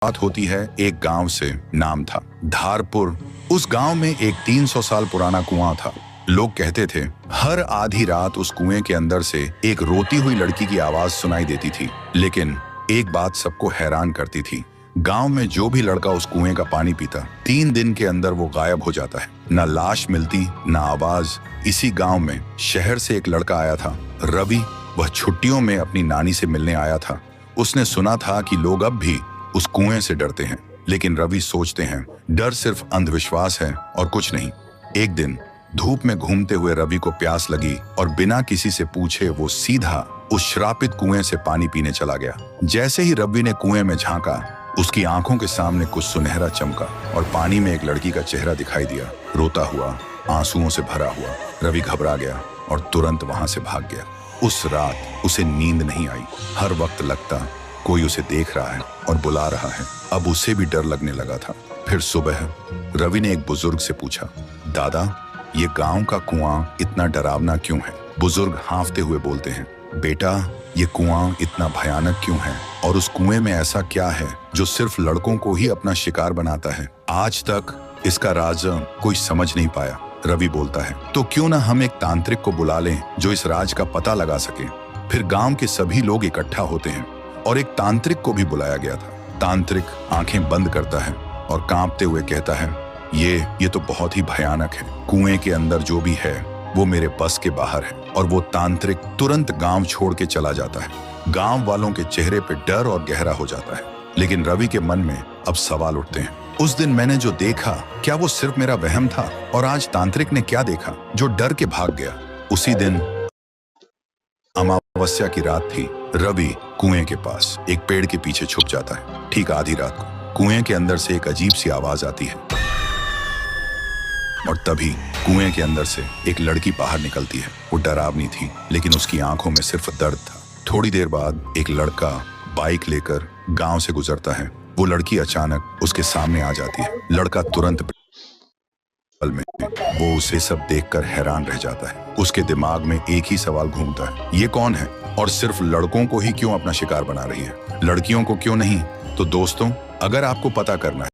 बात होती है एक गांव से। नाम था धारपुर। उस गांव में एक 300 साल पुराना कुआं था। लोग कहते थे हर आधी रात उस कुएं के अंदर से एक रोती हुई लड़की की आवाज सुनाई देती थी। लेकिन एक बात सबको हैरान करती थी, गांव में जो भी लड़का उस कुएं का पानी पीता 3 दिन के अंदर वो गायब हो जाता है। न लाश मिलती न आवाज। इसी गांव में शहर से एक लड़का आया था, रवि। वह छुट्टियों में अपनी नानी से मिलने आया था। उसने सुना था कि लोग अब भी उस कुएं से डरते हैं, लेकिन रवि सोचते हैं डर सिर्फ अंधविश्वास है और कुछ नहीं। एक दिन धूप में घूमते हुए रवि को प्यास लगी और बिना किसी से पूछे वो सीधा उस श्रापित कुएं से पानी पीने चला गया। जैसे ही रवि ने कुएं में झांका, उसकी आंखों के सामने कुछ सुनहरा चमका और पानी में एक लड़की का चेहरा दिखाई दिया, रोता हुआ, आंसुओं से भरा हुआ। रवि घबरा गया और तुरंत वहां से भाग गया। उस रात उसे नींद नहीं आई। हर वक्त लगता कोई उसे देख रहा है और बुला रहा है। अब उसे भी डर लगने लगा था। फिर सुबह रवि ने एक बुजुर्ग से पूछा, दादा, ये गांव का कुआं इतना डरावना क्यों है? बुजुर्ग हांफते हुए बोलते हैं, बेटा, ये कुआं इतना भयानक क्यों है और उस कुएं में ऐसा क्या है जो सिर्फ लड़कों को ही अपना शिकार बनाता है? आज तक इसका राज कोई समझ नहीं पाया। रवि बोलता है, तो क्यों ना हम एक तांत्रिक को बुला लें जो इस राज का पता लगा सके। फिर गांव के सभी लोग इकट्ठा होते हैं और एक तांत्रिक को भी बुलाया गया था। तांत्रिक आंखें बंद करता है और कांपते हुए कहता है, ये तो बहुत ही भयानक है। कुएं के अंदर जो भी है वो मेरे बस के बाहर है। और वो तांत्रिक तुरंत गांव छोड़ के चला जाता है। गांव वालों के चेहरे पे डर और गहरा हो जाता है, लेकिन रवि के मन में अब सवाल उठते हैं, उस दिन मैंने जो देखा, क्या वो सिर्फ मेरा वहम था? और आज तांत्रिक ने क्या देखा जो डर के भाग गया? उसी दिन अमावस्या की रात थी। रवि कुएं के पास एक पेड़ के पीछे छुप जाता है। ठीक आधी रात को कुएं के अंदर से एक अजीब सी आवाज आती है और तभी कुएं के अंदर से एक लड़की बाहर निकलती है। वो डरावनी थी, लेकिन उसकी आंखों में सिर्फ दर्द था। थोड़ी देर बाद एक लड़का बाइक लेकर गांव से गुजरता है। वो लड़की अचानक उसके सामने आ जाती है। लड़का तुरंत पल में वो उसे सब देखकर हैरान रह जाता है। उसके दिमाग में एक ही सवाल घूमता है, ये कौन है और सिर्फ लड़कों को ही क्यों अपना शिकार बना रही है, लड़कियों को क्यों नहीं? तो दोस्तों, अगर आपको पता करना है